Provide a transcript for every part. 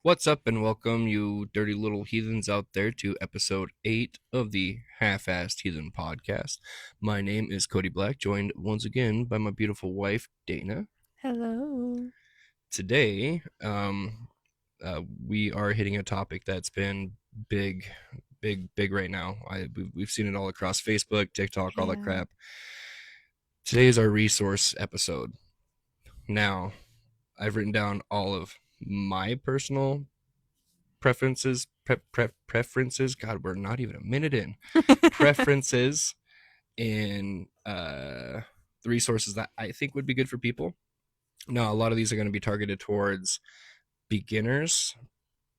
What's up, and welcome, you dirty little heathens out there, to episode 8 of the Half-Assed Heathen podcast. My name is Cody Black, joined once again by my beautiful wife, Dana. Hello. Today, we are hitting a topic that's been big, big right now. We've seen it all across Facebook, TikTok, all that Yeah. crap. Today is our resource episode. Now, I've written down all of my personal preferences. God, we're not even a minute in. Preferences in the resources that I think would be good for people. Now, a lot of these are going to be targeted towards beginners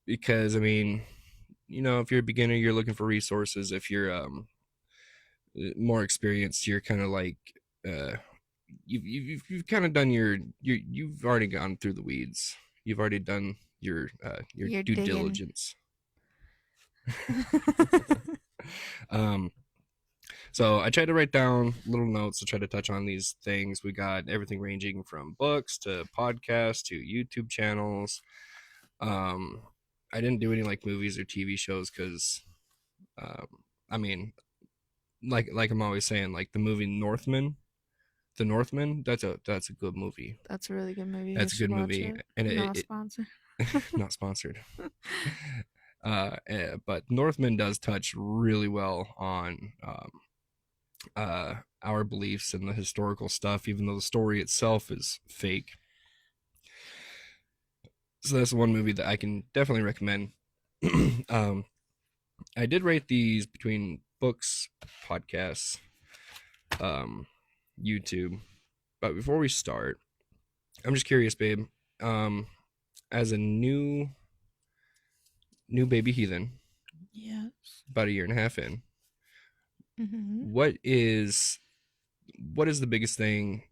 because, I mean, if you're a beginner, you're looking for resources. If you're more experienced, you're kind of like uh, you've kind of done you've already gone through the weeds. You've already done your You're due digging. diligence. um, So I tried to write down little notes to try to touch on these things. We got everything ranging from books to podcasts to YouTube channels. Um, I didn't do any like movies or TV shows because, um, I mean, like I'm always saying, like the movie Northman, The Northman. That's a good movie. That's a really good movie. You That's a should good watch movie, it. and Not sponsored. not sponsored. But Northman does touch really well on our beliefs and the historical stuff, even though the story itself is fake. So that's one movie that I can definitely recommend. um, I did rate these between books, podcasts, um, YouTube. But before we start, I'm just curious, babe. Um, as a new baby heathen, Yes. about a year and a half in, Mm-hmm. what is what is the biggest thing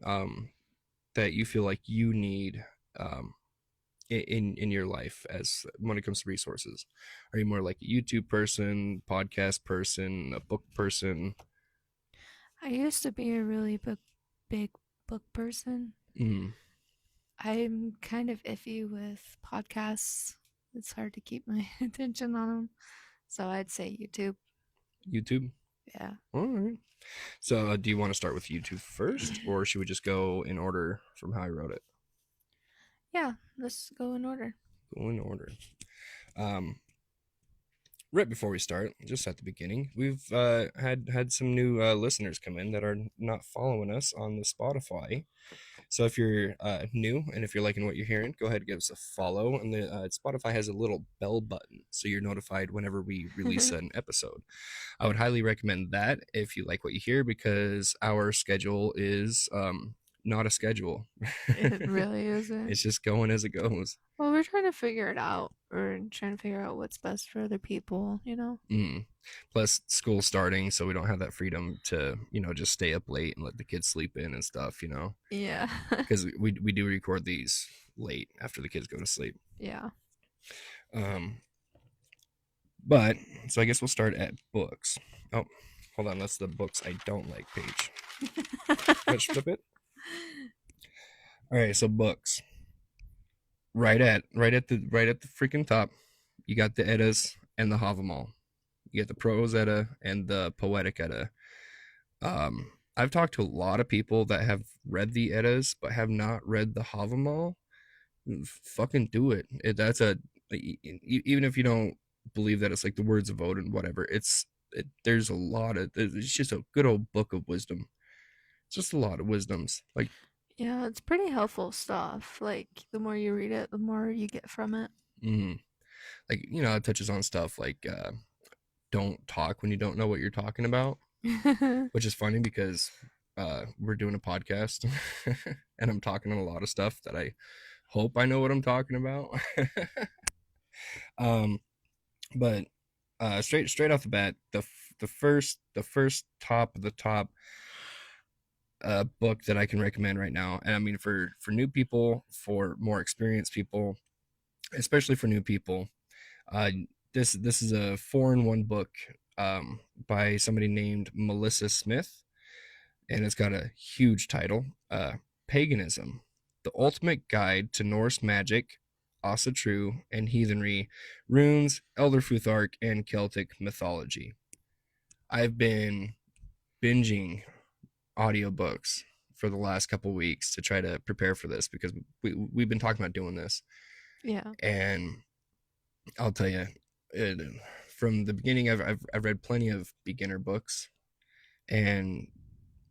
that you feel like you need um, in your life as when it comes to resources? Are you more like a YouTube person, podcast person, a book person? I used to be a really big book person. Mm, I'm kind of iffy with podcasts. It's hard to keep my attention on them. So I'd say YouTube. YouTube. Yeah. All right. So do you want to start with YouTube first, or should we just go in order from how I wrote it? Yeah. Let's go in order. Go in order. um right before we start, just at the beginning, we've had some new listeners come in that are not following us on the Spotify. So if you're new and if you're liking what you're hearing, go ahead and give us a follow. And the Spotify has a little bell button, so you're notified whenever we release an episode. I would highly recommend that if you like what you hear, because our schedule is not a schedule. It really isn't. It's just going as it goes. Well, we're trying to figure it out. We're trying to figure out what's best for other people. Mm. Plus, school starting, so we don't have that freedom to, just stay up late and let the kids sleep in and stuff. Yeah. Because we do record these late after the kids go to sleep. Yeah. Um, but so I guess we'll start at books. Oh, hold on, that's the books I don't like page. Let's flip it. All right, so books. Right at the freaking top, you got the Eddas and the Havamal. You get the prose Edda and the poetic Edda. I've talked to a lot of people that have read the Eddas but have not read the Havamal. Fucking do it. That's even if you don't believe that it's like the words of Odin, whatever. There's a lot of it's just a good old book of wisdom. It's just a lot of wisdoms. Like, Yeah, it's pretty helpful stuff. Like, the more you read it, the more you get from it. mm, it touches on stuff like don't talk when you don't know what you're talking about, which is funny because we're doing a podcast and I'm talking on a lot of stuff that I hope I know what I'm talking about. um, but straight off the bat, the first top of the top book that I can recommend right now, and I mean for new people, for more experienced people, especially for new people, uh, this is a 4-in-1 book by somebody named Melissa Smith, and it's got a huge title: Paganism, the Ultimate Guide to Norse Magic, Asatru and Heathenry, Runes, Elder Futhark, and Celtic Mythology. I've been binging audiobooks for the last couple weeks to try to prepare for this because we've been talking about doing this. Yeah. And I'll tell you, it, from the beginning, I've read plenty of beginner books, and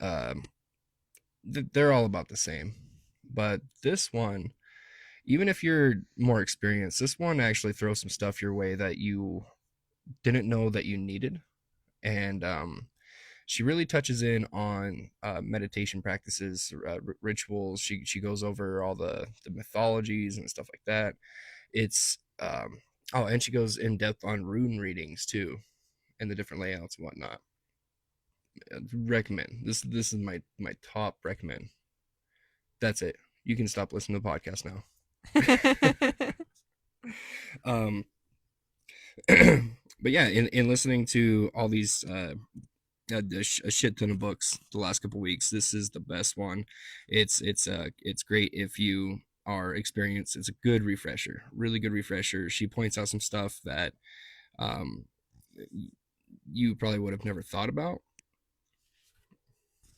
um, they're all about the same. But this one, even if you're more experienced, this one actually throws some stuff your way that you didn't know that you needed. And she really touches in on meditation practices, rituals. She goes over all the mythologies and stuff like that. It's oh, and she goes in depth on rune readings too, and the different layouts and whatnot. Recommend this. This is my top recommend. That's it. You can stop listening to the podcast now. um, but yeah, in listening to all these a shit ton of books the last couple weeks, this is the best one. It's great if you are experienced. It's a good refresher, really good refresher. She points out some stuff that um you probably would have never thought about.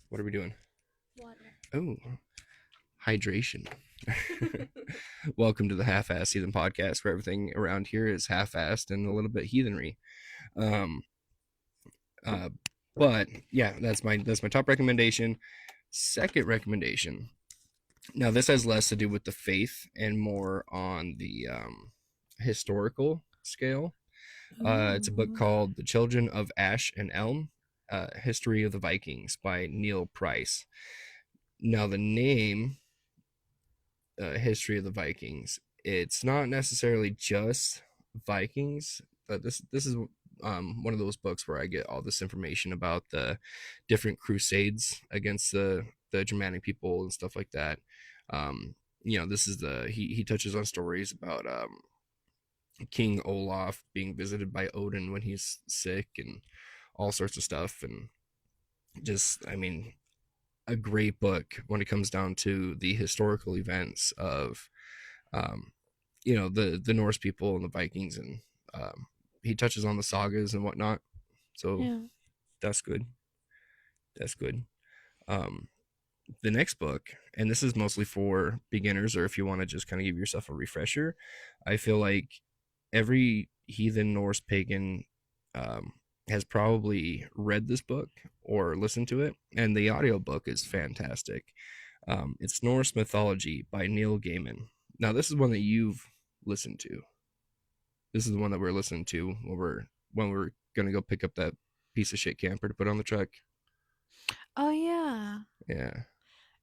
What are we doing? Water. Oh, hydration. Welcome to the Half-Assed Heathen Podcast, where everything around here is half-assed and a little bit heathenry. Um, but yeah, that's my top recommendation. Second recommendation. Now this has less to do with the faith and more on the historical scale. It's a book called The Children of Ash and Elm, History of the Vikings by Neil Price. Now the name, History of the Vikings, it's not necessarily just Vikings. This is one of those books where I get all this information about the different crusades against the Germanic people and stuff like that. This is he touches on stories about King Olaf being visited by Odin when he's sick and all sorts of stuff. And just, I mean, a great book when it comes down to the historical events of the Norse people and the Vikings. And he touches on the sagas and whatnot, so Yeah. that's good. um the next book, and this is mostly for beginners or if you want to just kind of give yourself a refresher. I feel like every heathen Norse pagan has probably read this book or listened to it, and the audiobook is fantastic. It's Norse Mythology by Neil Gaiman. Now, this is one that you've listened to. This is the one that we're listening to when we're gonna go pick up that piece of shit camper to put on the truck. Oh yeah. Yeah,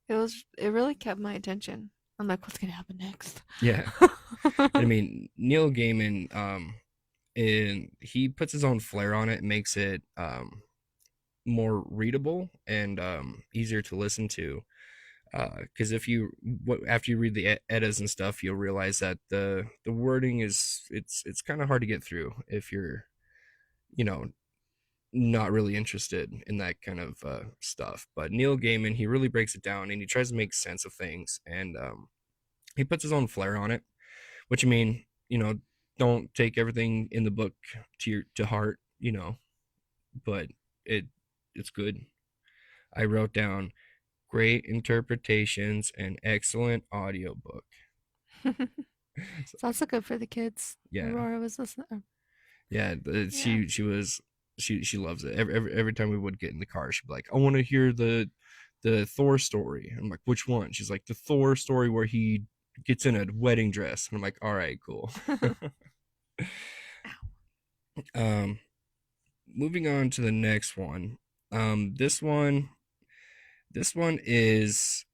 It really kept my attention. I'm like, what's gonna happen next? yeah. I mean, Neil Gaiman, and he puts his own flair on it, and makes it more readable and easier to listen to. Because after you read the eddas and stuff, you'll realize that the wording is it's kind of hard to get through if you're, you know, not really interested in that kind of stuff. But Neil Gaiman, he really breaks it down and he tries to make sense of things, and he puts his own flair on it. Which, I mean, don't take everything in the book to heart, but it's good. I wrote down great interpretations and excellent audiobook. It's also good for the kids. Yeah. Aurora was listening. Yeah, she loves it. Every time we would get in the car, she'd be like, "I want to hear the Thor story." I'm like, "Which one?" She's like, "The Thor story where he gets in a wedding dress." And I'm like, "All right, cool." Moving on to the next one. This one is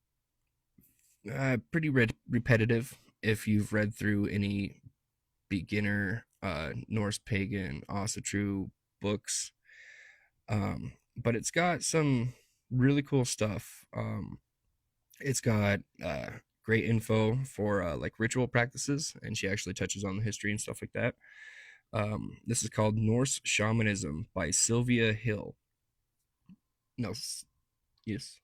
pretty repetitive if you've read through any beginner Norse pagan Asatru books. But it's got some really cool stuff. It's got great info for like ritual practices, and she actually touches on the history and stuff like that. This is called Norse Shamanism by Sylvia Hill. No, yes.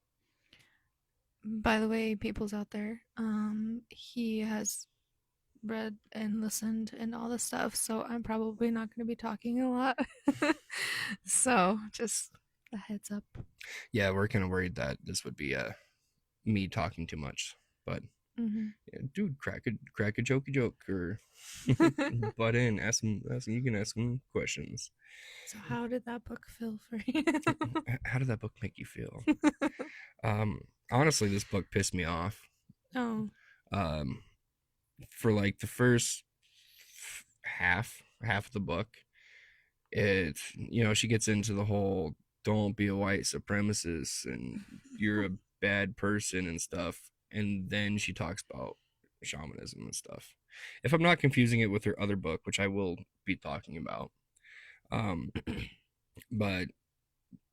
By the way, people's out there, he has read and listened and all this stuff, so I'm probably not going to be talking a lot. So just a heads up. Yeah, we're kind of worried that this would be me talking too much, but Hmm. yeah, dude, crack a jokey joke or butt in, you can ask some questions. So how did that book feel for you? How did that book make you feel? Um, Honestly, this book pissed me off. Oh, Um, for like the first half of the book, it she gets into the whole don't be a white supremacist and you're a bad person and stuff, and then she talks about shamanism and stuff. If I'm not confusing it with her other book, which I will be talking about, um, but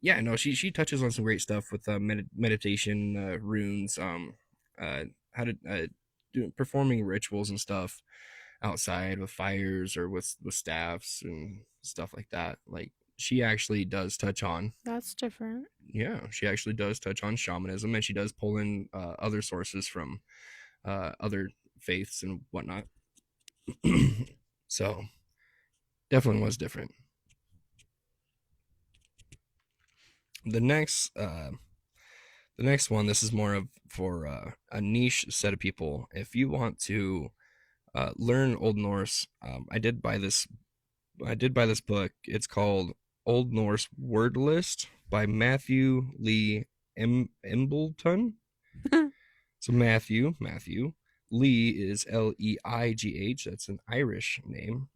yeah, no, she touches on some great stuff with meditation, runes, how to performing rituals and stuff outside with fires or with staffs and stuff like that. Like she actually does touch on, that's different. yeah, she actually does touch on shamanism, and she does pull in other sources from other faiths and whatnot. So definitely was different. The next one, this is more of for a niche set of people. If you want to learn Old Norse, I did buy this book. It's called Old Norse Word List by Matthew Lee Embleton. So Matthew Lee is Leigh. That's an Irish name.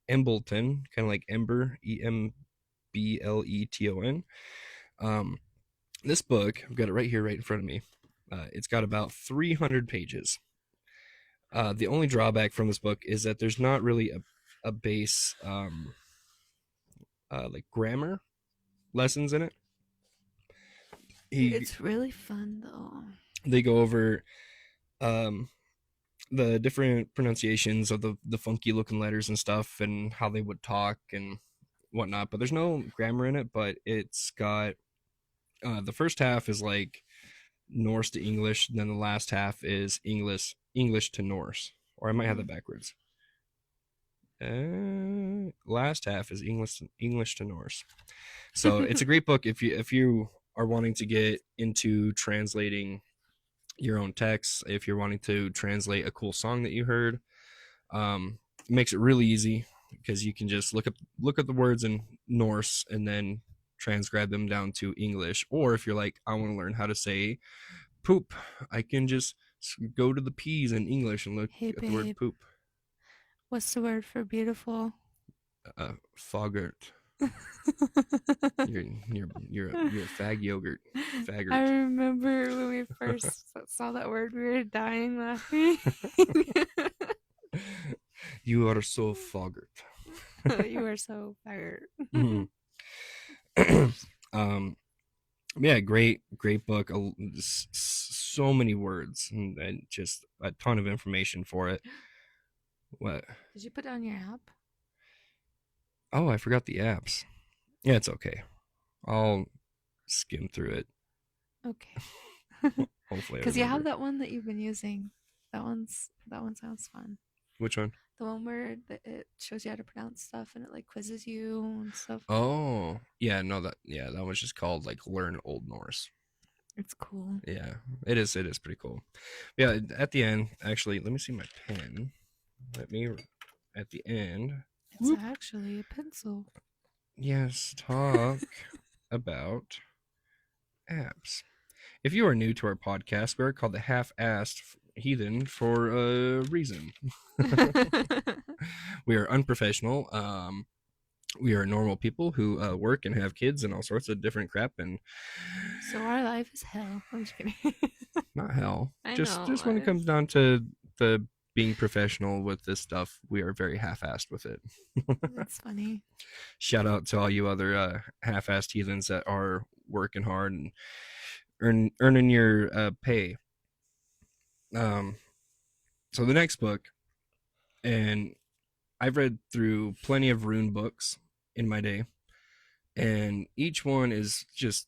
Embleton, kind of like Ember, Embleton. Um, this book, I've got it right here, right in front of me. It's got about 300 pages. The only drawback from this book is that there's not really a base like grammar lessons in it. It's really fun though. They go over um, the different pronunciations of the funky looking letters and stuff and how they would talk and whatnot. But there's no grammar in it. But it's got the first half is like Norse to English, and then the last half is English to Norse, or I might have that backwards. Last half is English to Norse. So it's a great book if you are wanting to get into translating your own text. If you're wanting to translate a cool song that you heard, it makes it really easy because you can just look up the words in Norse and then transcribe them down to English. Or if you're like, I want to learn how to say poop, I can just go to the P's in English and look Hey, at the word babe. poop. What's the word for beautiful? Foggart. You're a fag yogurt. Faggart. I remember when we first saw that word, we were dying laughing. You are so foggart. You are so fired. Yeah, great book. So many words and just a ton of information for it. What? Did you put down your app? Oh, I forgot the apps. Yeah, it's okay. I'll skim through it. Okay. Hopefully, Because you have that one that you've been using. That one sounds fun. Which one? The one where it shows you how to pronounce stuff and it like quizzes you and stuff. Oh, yeah, no, that one's just called like Learn Old Norse. It's cool. Yeah, it is pretty cool. Yeah, at the end, actually, let me see my pen. At the end. It's actually a pencil. Yes, talk about apps. If you are new to our podcast, we're called the Half-Assed Heathen for a reason. We are unprofessional. We are normal people who work and have kids and all sorts of different crap. And so our life is hell. I'm just kidding. Not hell. I just know, just when it comes down to the being professional with this stuff, we are very half-assed with it. That's funny. Shout out to all you other half-assed heathens that are working hard and earning your pay. So the next book, and I've read through plenty of rune books in my day, and each one is just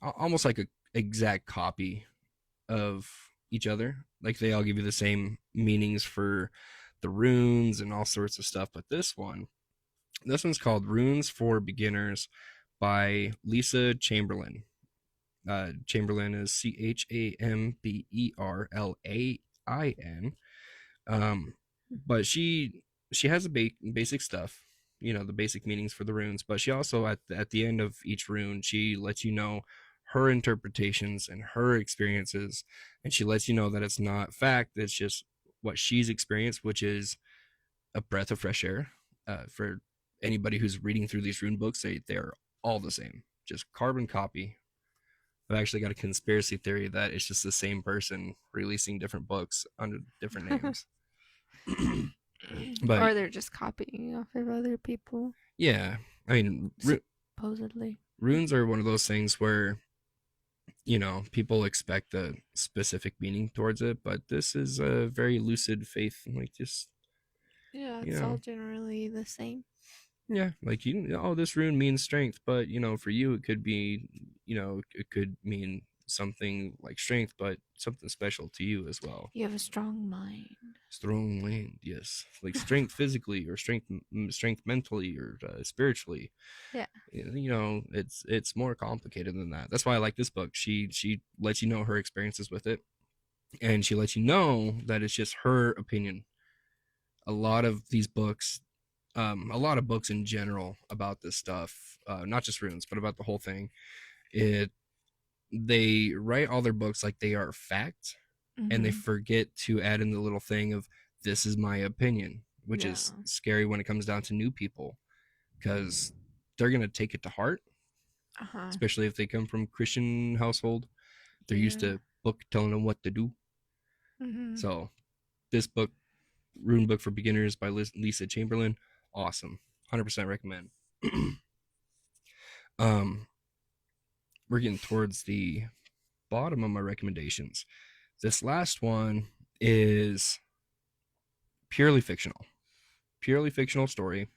almost like a exact copy of each other. Like they all give you the same meanings for the runes and all sorts of stuff. But this one's called Runes for Beginners by Lisa Chamberlain. Chamberlain is Chamberlain. But she has the basic stuff, the basic meanings for the runes. But she also at the end of each rune, she lets you know her interpretations and her experiences, and she lets you know that it's not fact. It's just what she's experienced, which is a breath of fresh air. For anybody who's reading through these rune books, they're all the same, just carbon copy. I've actually got a conspiracy theory that it's just the same person releasing different books under different names. But or they're just copying off of other people, yeah, I mean, supposedly. runes are one of those things where people expect a specific meaning towards it, but this is a very lucid faith, like just Yeah, you it's all know generally the same. yeah, like oh, this rune means strength, but for you it could be, it could mean something like strength, but something special to you as well. You have a strong mind. Strong mind, yes, like strength physically, or strength mentally, or spiritually. Yeah. It's more complicated than that. That's why I like this book. She lets you know her experiences with it, and she lets you know that it's just her opinion. A lot of these books, a lot of books in general about this stuff, not just runes, but about the whole thing, it they write all their books like they are fact, and they forget to add in the little thing of this is my opinion, which is scary when it comes down to new people, because they're going to take it to heart, especially if they come from Christian household. They're used to book telling them what to do. So this book, Rune Book for Beginners by Lisa Chamberlain, awesome. 100% recommend. We're getting towards the bottom of my recommendations. This last one is purely fictional story,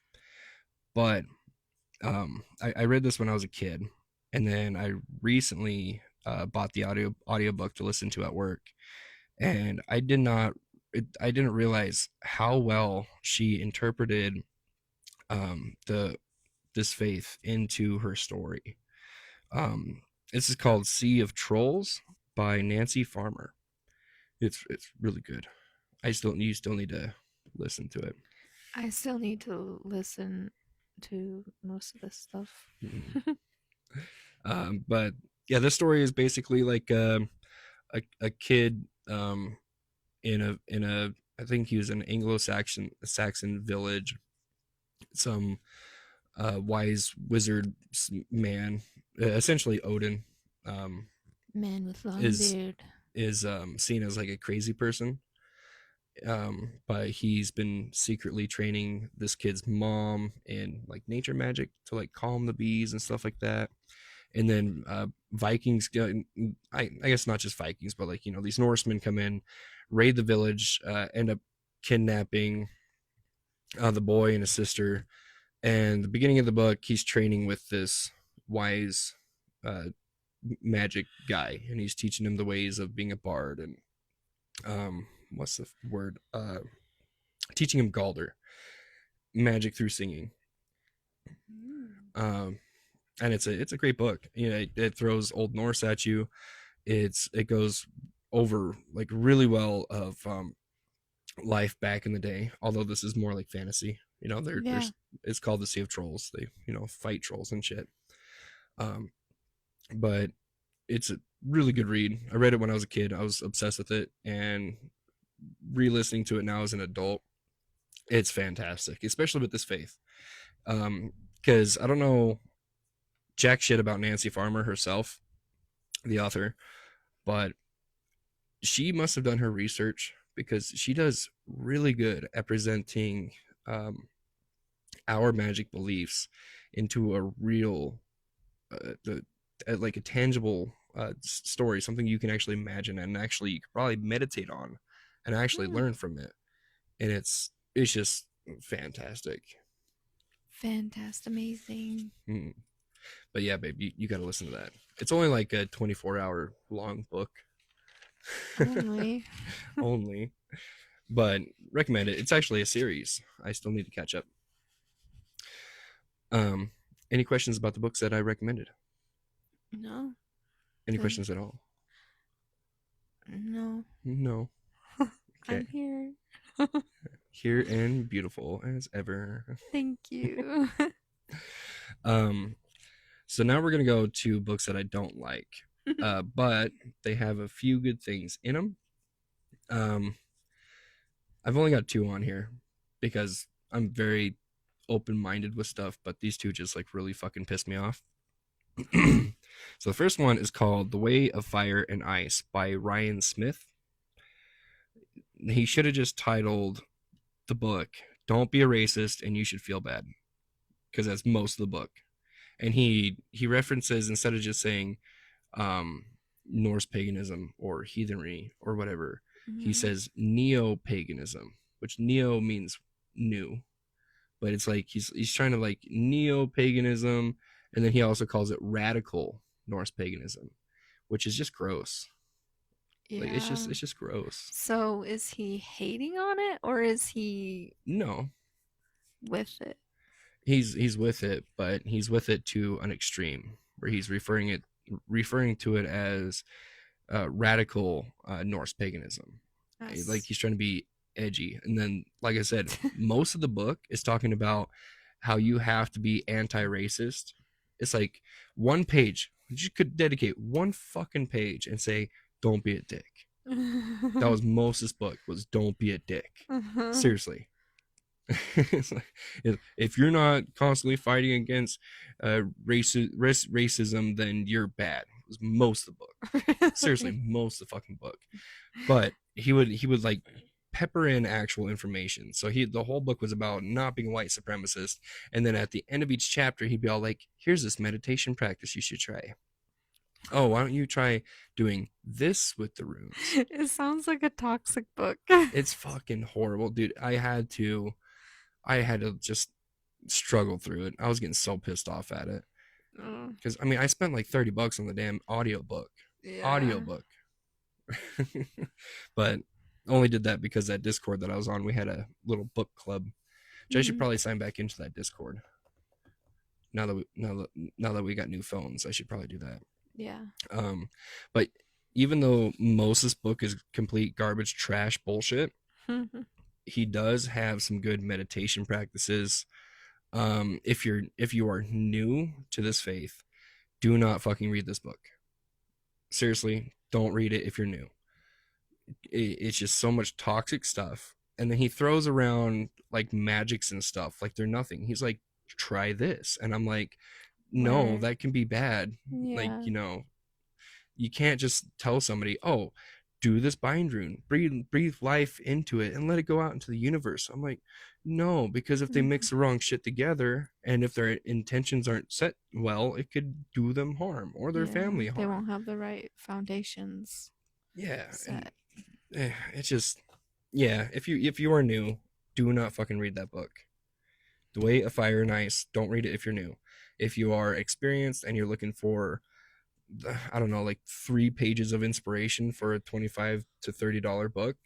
but I read this when I was a kid, and then I recently bought the audiobook to listen to at work, and I didn't realize how well she interpreted this faith into her story. This is called Sea of Trolls by Nancy Farmer. It's really good. You still need to listen to it. I still need to listen to most of this stuff. But yeah, this story is basically like a kid in a I think he was an Anglo-Saxon village. Some wise wizard man, essentially Odin, man with long beard, is seen as like a crazy person. But he's been secretly training this kid's mom in like nature magic to like calm the bees and stuff like that. And then Vikings, I guess not just Vikings, but like these Norsemen come in, raid the village, end up kidnapping the boy and his sister. And the beginning of the book, he's training with this wise magic guy, and he's teaching him the ways of being a bard, and what's the word? Teaching him Galder, magic through singing. And it's a great book. It throws Old Norse at you. It goes over like really well of life back in the day. Although this is more like fantasy. There's it's called the Sea of Trolls. They fight trolls and shit. But it's a really good read. I read it when I was a kid. I was obsessed with it, and re-listening to it now as an adult, it's fantastic, especially with this faith. Because I don't know jack shit about Nancy Farmer herself, the author, but she must have done her research, because she does really good at presenting our magic beliefs into a real, like a tangible story, something you can actually imagine, and actually you could probably meditate on and actually learn from it. And it's just fantastic. Amazing. But yeah, babe, you got to listen to that. It's only like a 24-hour long book. Only. Only. but recommend it. It's actually a series. I still need to catch up. Um, any questions about the books that I recommended? No, Any I- questions at all? no, No. Okay. I'm here. Here and beautiful as ever. Thank you. Um, so now we're gonna go to books that I don't like, but they have a few good things in them. Um, I've only got two on here because I'm very open-minded with stuff, but these two just like really fucking pissed me off. So the first one is called The Way of Fire and Ice by Ryan Smith. He should have just titled the book "Don't Be a Racist and You Should Feel Bad," because that's most of the book. And he references, instead of just saying um, Norse paganism or heathenry or whatever, he Mhm. says neo-paganism, which neo means new, but it's like he's trying to like neo-paganism, and then he also calls it radical Norse paganism, which is just gross. Like Yeah. it's just gross. So is he hating on it or is he No, with it? he's with it, but he's with it to an extreme where he's referring to it as radical Norse paganism. Like Yes. he's trying to be edgy, and then like I said, most of the book is talking about how you have to be anti-racist. It's like one page. You could dedicate one fucking page and say, "Don't be a dick." That was most of this book was "Don't be a dick." Seriously. It's like, if you're not constantly fighting against racism, then you're bad. It was most of the book. Seriously, Really? most of the fucking book. But he would like pepper in actual information. So the whole book was about not being a white supremacist, and then at the end of each chapter, he'd be all like, "Here's this meditation practice you should try. Oh, why don't you try doing this with the runes?" It sounds like a toxic book. It's fucking horrible, dude. I had to just struggle through it. I was getting so pissed off at it Oh, because I mean I spent like $30 on the damn audiobook. yeah. Audiobook. But only did that because that Discord that I was on, we had a little book club, which I should Mhm. probably sign back into that Discord. Now that we got new phones, I should probably do that. Yeah. But even though most of this book is complete garbage, trash, bullshit, he does have some good meditation practices. If you are new to this faith, do not fucking read this book. Seriously, don't read it if you're new. It's just so much toxic stuff, and then he throws around like magics and stuff like they're nothing. He's like, try this, and I'm like, no, Where? that can be bad. Like, Yeah. you can't just tell somebody, oh, do this bind rune, breathe life into it and let it go out into the universe. I'm like, no, because if they Mhm. mix the wrong shit together and if their intentions aren't set well, it could do them harm or their Yeah. family They harm. won't have the right foundations Yeah, and set. it's just, yeah, if you are new, do not fucking read that book. The Way of Fire and Ice, don't read it if you're new. If you are experienced and you're looking for, I don't know, like 3 pages of inspiration for a $25 to $30 book,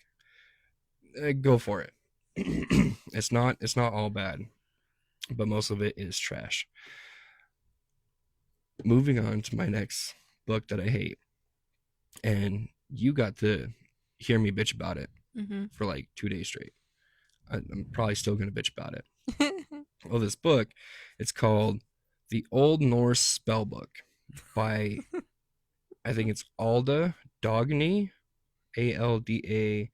go for it. It's not all bad, but most of it is trash. Moving on to my next book that I hate, and you got to hear me bitch about it Mm-hmm. for like 2 days straight. I'm probably still gonna bitch about it. Well, this book, it's called The Old Norse Spellbook by, I think it's Alda Dagny, Aldadagny.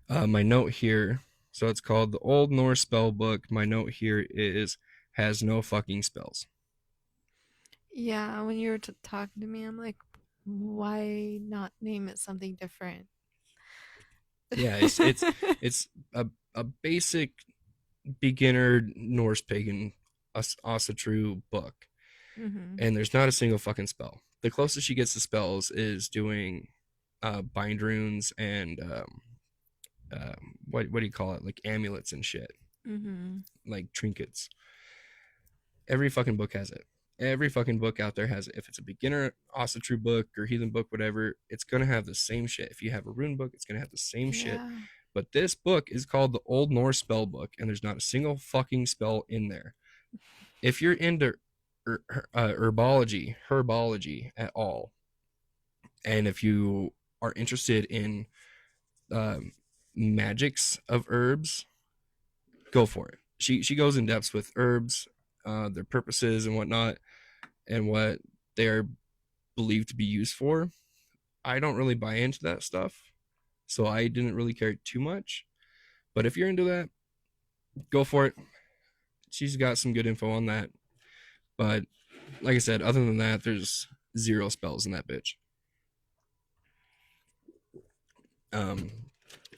My note here, so it's called The Old Norse Spellbook. My note here is has no fucking spells. Yeah, when you were talking to me, I'm like, why not name it something different? Yeah, it's a basic beginner Norse pagan Asatru book, Mm-hmm. and there's not a single fucking spell. The closest she gets to spells is doing bind runes and what do you call it, like amulets and shit, Mm-hmm. like trinkets. Every fucking book has it, Every fucking book out there has it. If it's a beginner Asatru book or heathen book, whatever, it's gonna have the same shit. If you have a rune book, it's gonna have the same shit. Yeah. But this book is called the Old Norse Spell Book, and there's not a single fucking spell in there. If you're into herbology at all, and if you are interested in magics of herbs, go for it. She goes in depth with herbs, their purposes and whatnot, and what they're believed to be used for. I don't really buy into that stuff, so I didn't really care too much. But if you're into that, go for it. She's got some good info on that. But like I said, other than that, there's 0 spells in that bitch.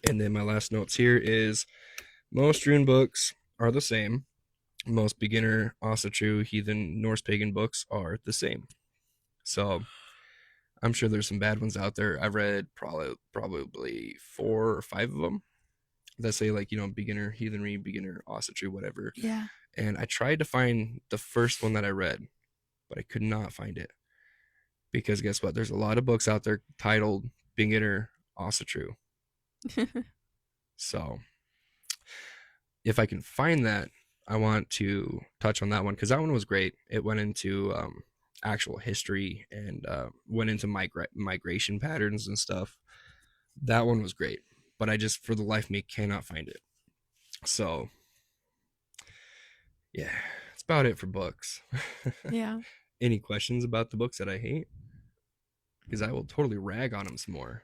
And then my last notes here is most rune books are the same. Most beginner, Asatru, heathen, Norse pagan books are the same. So I'm sure there's some bad ones out there. I've read probably 4 or 5 of them that say like, beginner heathenry, beginner Asatru, whatever. Yeah. And I tried to find the first one that I read, but I could not find it. Because guess what? There's a lot of books out there titled beginner Asatru. So if I can find that, I want to touch on that one because that one was great. It went into actual history and went into migration patterns and stuff. That one was great, but I just, for the life of me, cannot find it. So yeah, that's about it for books. Yeah. Any questions about the books that I hate? Because I will totally rag on them some more.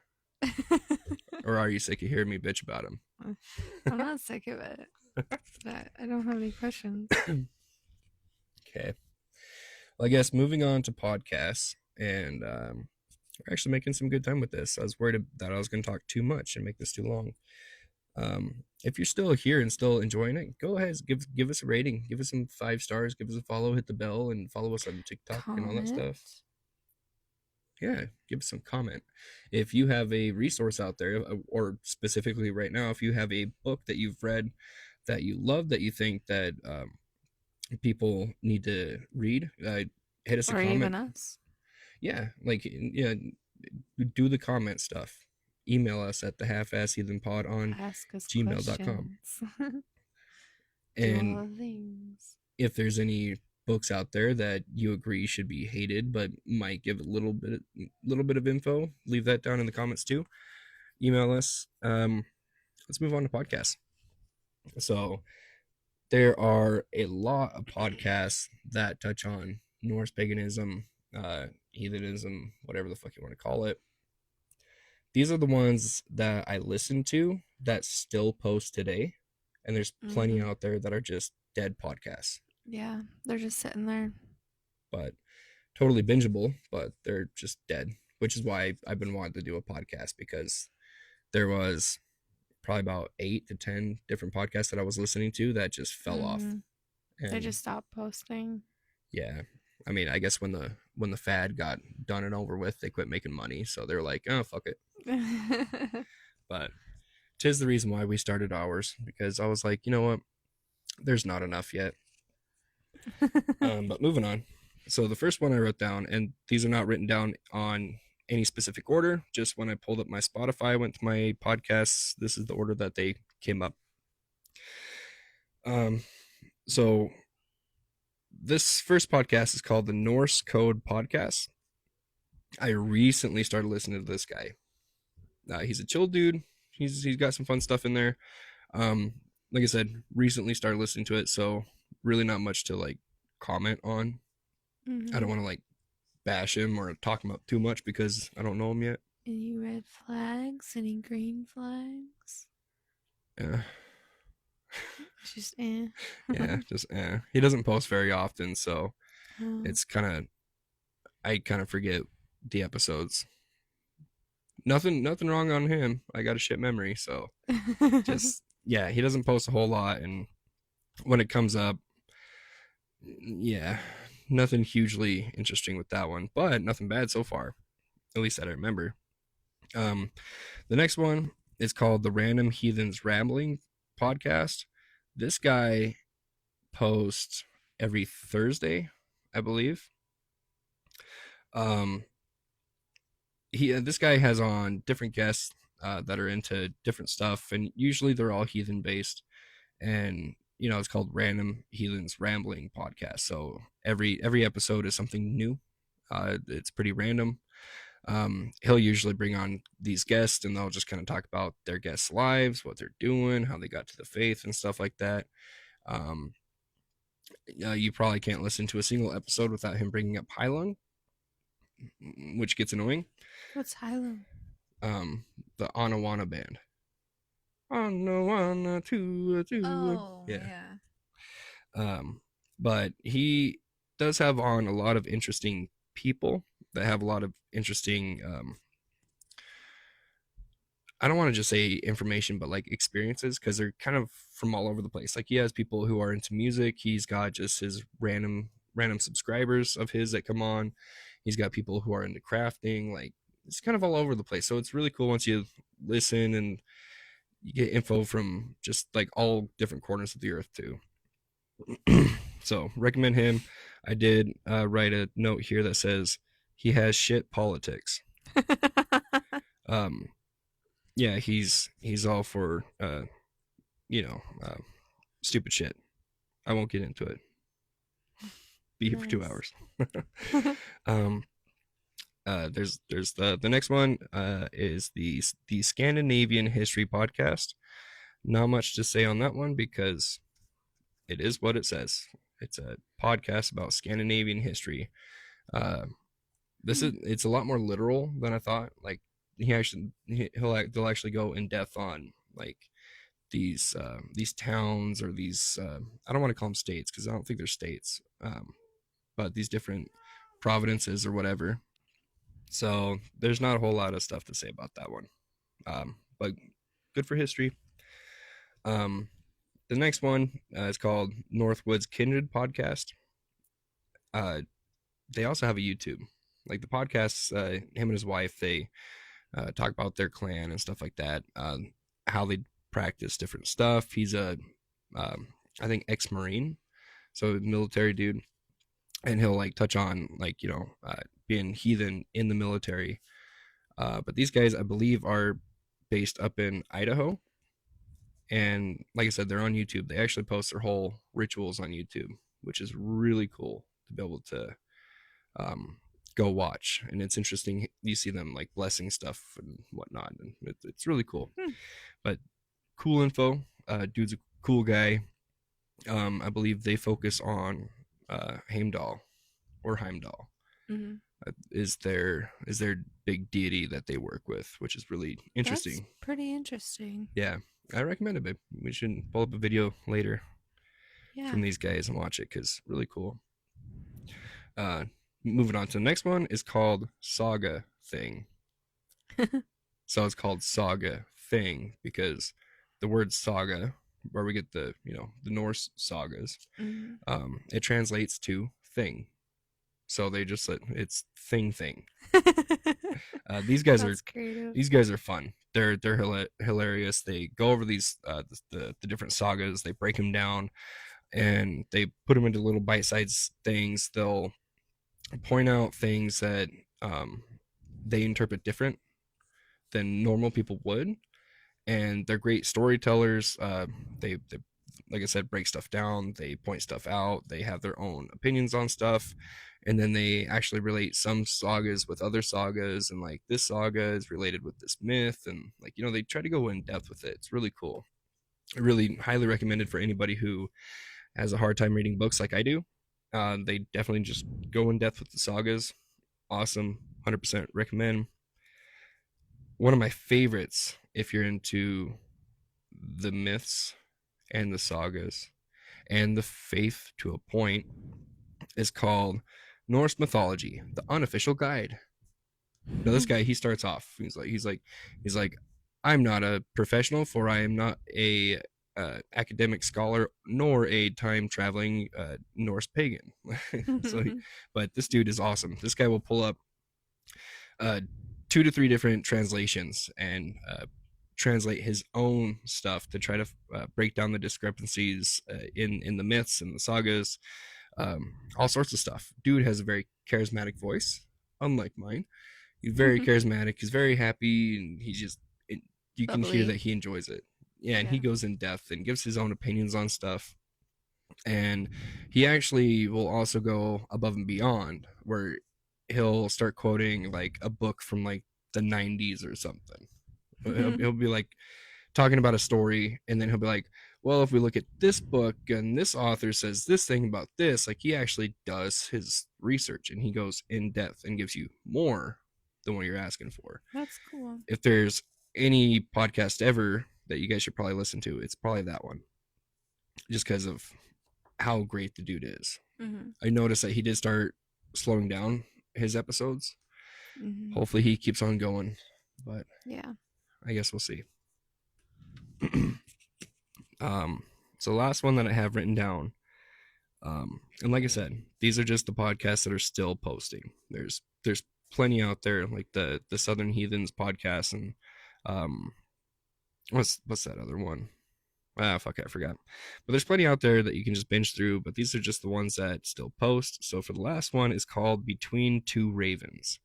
Or are you sick of hearing me bitch about them? I'm not sick of it, but I don't have any questions. Okay. Well, I guess moving on to podcasts, and we're actually making some good time with this. I was worried that I was going to talk too much and make this too long. If you're still here and still enjoying it, go ahead, give us a rating, give us some 5 stars, give us a follow, hit the bell, and follow us on TikTok and all that stuff. Yeah, give us some comment. If you have a resource out there, or specifically right now, if you have a book that you've read that you love, that you think that people need to read, hit us a comment. Or even us. Yeah, do the comment stuff. Email us at the halfassheathenpod on gmail.com. And if there's any books out there that you agree should be hated but might give a little bit of info, leave that down in the comments too. Email us. Let's move on to podcasts. So there are a lot of podcasts that touch on Norse paganism, heathenism, whatever the fuck you want to call it. These are the ones that I listen to that still post today, and there's plenty out there that are just dead podcasts. Yeah, they're just sitting there. But totally bingeable, but they're just dead, which is why I've been wanting to do a podcast, because there was probably about 8 to 10 different podcasts that I was listening to that just fell off. And they just stopped posting. Yeah. I mean, I guess when the fad got done and over with, they quit making money. So they're like, oh, fuck it. But 'tis the reason why we started ours, because I was like, you know what? There's not enough yet. But moving on. So the first one I wrote down, and these are not written down on any specific order, just when I pulled up my Spotify, went to my podcasts, this is the order that they came up. So this first podcast is called the Norse Code Podcast. I recently started listening to this guy. He's a chill dude. He's got some fun stuff in there. Like I said, recently started listening to it, so really not much to like comment on. I don't want to like bash him or talk him up too much because I don't know him yet. Any red flags? Any green flags? Yeah. Just Yeah, just he doesn't post very often, so it's I kind of forget the episodes. Nothing wrong on him. I got a shit memory, so just yeah, he doesn't post a whole lot, and when it comes up, yeah, nothing hugely interesting with that one, but nothing bad so far, at least that I remember. The next one is called the Random Heathens Rambling Podcast. This guy posts every Thursday, I believe. Um, this guy has on different guests that are into different stuff, and usually they're all heathen based. And it's called Random Heathens Rambling Podcast. So every episode is something new. It's pretty random. He'll usually bring on these guests, and they'll just kind of talk about their guests' lives, what they're doing, how they got to the faith, and stuff like that. Um, you probably can't listen to a single episode without him bringing up Hylung, which gets annoying. What's Hilo? The Anawana band. Anawana two. Oh, Yeah. yeah. But he does have on a lot of interesting people that have a lot of interesting I don't want to just say information, but like experiences, because they're kind of from all over the place. Like he has people who are into music. He's got just his random subscribers of his that come on. He's got people who are into crafting. Like it's kind of all over the place. So it's really cool once you listen and you get info from just like all different corners of the earth too. So recommend him. I did write a note here that says he has shit politics. Um, yeah, he's all for you know uh, stupid shit. I won't get into it. Be here for 2 hours. um, there's the next one is the Scandinavian History Podcast. Not much to say on that one because it is what it says. It's a podcast about Scandinavian history. Uh, it's a lot more literal than I thought. Like they'll actually go in depth on like these towns or these I don't want to call them states because I don't think they're states, but these different provinces or whatever. So there's not a whole lot of stuff to say about that one, but good for history. Um, the next one is called Northwoods Kindred Podcast. Uh, they also have a YouTube. Like the podcasts, him and his wife, they talk about their clan and stuff like that, how they practice different stuff. He's I think, ex-Marine, so military dude, and he'll like touch on like being heathen in the military. But these guys, I believe, are based up in Idaho, and like I said, they're on YouTube. They actually post their whole rituals on YouTube, which is really cool to be able to um, go watch. And it's interesting. You see them like blessing stuff and whatnot, and it's really cool. But cool info. Dude's a cool guy. I believe they focus on Heimdall or Heimdall. Mm-hmm. Is their big deity that they work with, which is really interesting. That's pretty interesting. Yeah, I recommend it, babe. We should pull up a video later from these guys and watch it because really cool. Moving on to the next one is called Saga Thing. So it's called Saga Thing because the word saga, where we get the Norse sagas, it translates to thing. So they just said it's thing. These guys That's creative. these guys are fun. They're hilarious. They go over these the different sagas. They break them down and they put them into little bite-sized things. They'll point out things that they interpret different than normal people would, and they're great storytellers. They like I said, break stuff down. They point stuff out. They have their own opinions on stuff, and then they actually relate some sagas with other sagas, and like this saga is related with this myth, and like they try to go in depth with it. It's really cool. I really highly recommend it for anybody who has a hard time reading books like I do. They definitely just go in depth with the sagas. Awesome. 100% recommend. One of my favorites, if you're into the myths and the sagas and the faith to a point, is called Norse Mythology, the Unofficial Guide. Now this guy, he starts off, he's like, I'm not a professional, for I am not a academic scholar nor a time traveling Norse pagan. But this dude is awesome. This guy will pull up 2 to 3 different translations and translate his own stuff to try to break down the discrepancies in the myths and the sagas. all sorts of stuff. Dude has a very charismatic voice, unlike mine. He's very charismatic. He's very happy, and you can hear Bubbly. that he enjoys it. Yeah, and Yeah. he goes in depth and gives his own opinions on stuff. And he actually will also go above and beyond, where he'll start quoting like a book from like the 90s or something. He'll be like talking about a story, and then he'll be like, well, if we look at this book and this author says this thing about this, like he actually does his research and he goes in depth and gives you more than what you're asking for. That's cool. If there's any podcast ever that you guys should probably listen to, it's probably that one, just because of how great the dude is. I noticed that he did start slowing down his episodes. Hopefully he keeps on going, but yeah, I guess we'll see. So the last one that I have written down, and like I said, these are just the podcasts that are still posting. There's plenty out there, like the Southern Heathens podcast, and what's that other one? Fuck, I forgot. But there's plenty out there that you can just binge through, but these are just the ones that still post. So for the last one is called Between Two Ravens.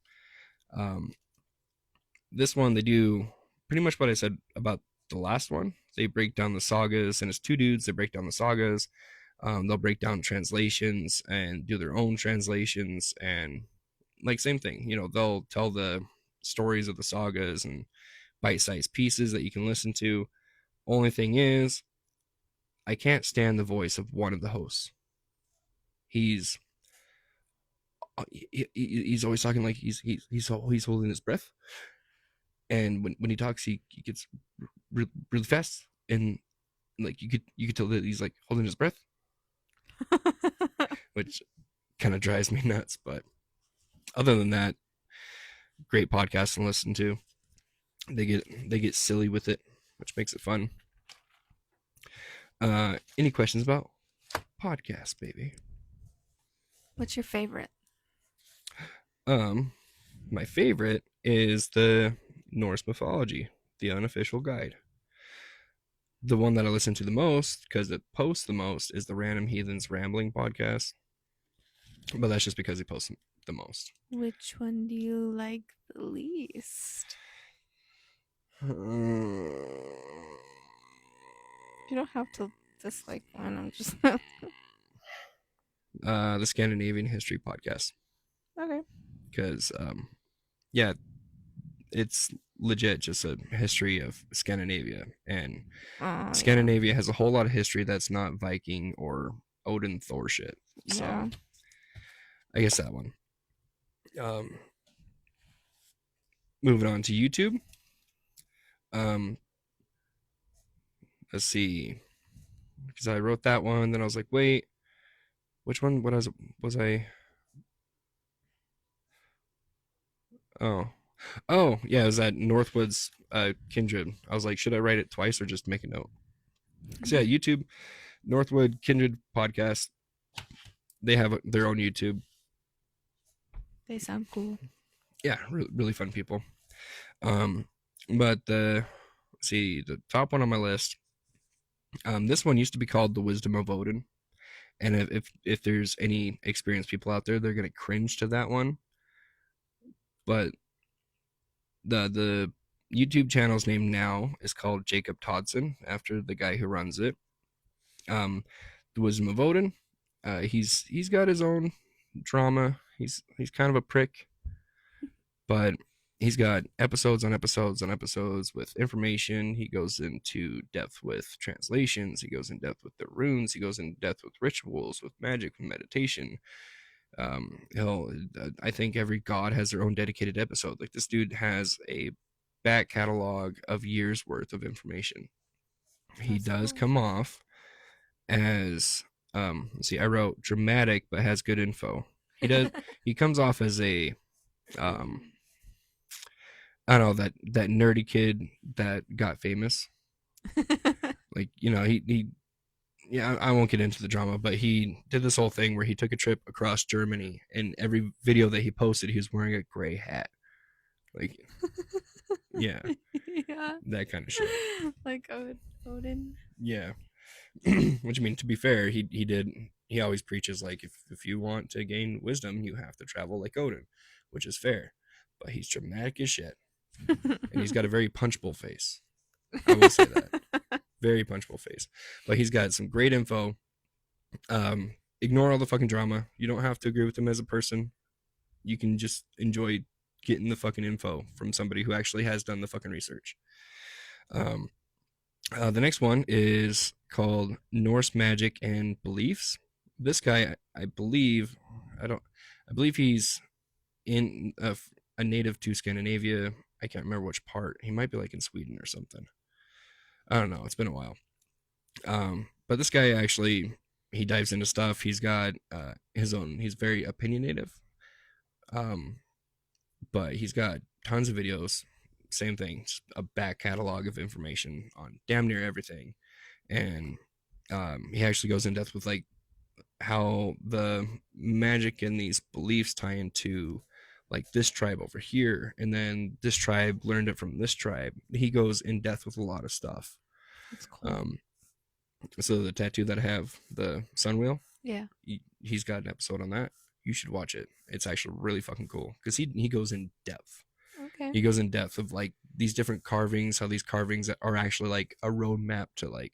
This one, they do pretty much what I said about the last one. They break down the sagas, and it's two dudes that break down the sagas. They'll break down translations and do their own translations, and like same thing, they'll tell the stories of the sagas and bite-sized pieces that you can listen to. Only thing is, I can't stand the voice of one of the hosts. He's always talking like he's holding his breath, and when he talks, he gets really fast, and like you could tell that he's like holding his breath, which kind of drives me nuts. But other than that, great podcast to listen to. They get silly with it, which makes it fun. Any questions about podcasts, baby? What's your favorite? My favorite is the Norse mythology, the unofficial guide. The one that I listen to the most, because it posts the most, is the Random Heathens Rambling podcast. But that's just because he posts the most. Which one do you like the least? You don't have to dislike one. I'm just the Scandinavian History podcast. okay. Because yeah, it's legit just a history of Scandinavia, and Scandinavia has a whole lot of history that's not Viking or Odin Thor shit. So yeah. I guess that one. Moving on to YouTube. Let's see, because I wrote that one, then I was like, wait, which one? What was I? Oh yeah, it was that Northwoods Kindred. I was like, should I write it twice or just make a note? So yeah, YouTube, Northwood Kindred podcast. They have their own YouTube. They sound cool. Yeah, really fun people. But let's see, the top one on my list. This one used to be called The Wisdom of Odin, and if there's any experienced people out there, they're gonna cringe to that one. But the YouTube channel's name now is called Jacob Todson, after the guy who runs it. The Wisdom of Odin. He's got his own drama. He's kind of a prick, but he's got episodes on episodes on episodes with information. He goes into depth with translations. He goes in depth with the runes. He goes in depth with rituals, with magic, with meditation. I think every god has their own dedicated episode. Like, this dude has a back catalog of years worth of information. He does come off as let's see, I wrote dramatic but has good info. He comes off as a I don't know, that nerdy kid that got famous. Like, he yeah, I won't get into the drama, but he did this whole thing where he took a trip across Germany, and every video that he posted, he was wearing a gray hat. Like, yeah, yeah, that kind of shit. Like Odin. Yeah. Which, I mean, to be fair, he always preaches like if you want to gain wisdom, you have to travel like Odin, which is fair. But he's dramatic as shit, and he's got a very punchable face. I will say that, very punchable face. But he's got some great info. Ignore all the fucking drama. You don't have to agree with him as a person. You can just enjoy getting the fucking info from somebody who actually has done the fucking research. The next one is called Norse Magic and Beliefs. This guy, I believe, I believe he's in a native to Scandinavia. I can't remember which part. He might be like in Sweden or something. I don't know. It's been a while. But this guy actually, he dives into stuff. He's got his own. He's very opinionative. But he's got tons of videos. Same thing, just a back catalog of information on damn near everything, and he actually goes in depth with like how the magic and these beliefs tie into like this tribe over here, and then this tribe learned it from this tribe. He goes in depth with a lot of stuff. That's cool. So the tattoo that I have, the sun wheel, Yeah. he's got an episode on that. You should watch it. It's actually really fucking cool because he goes in depth. Okay. He goes in depth of like these different carvings, how these carvings are actually like a roadmap to like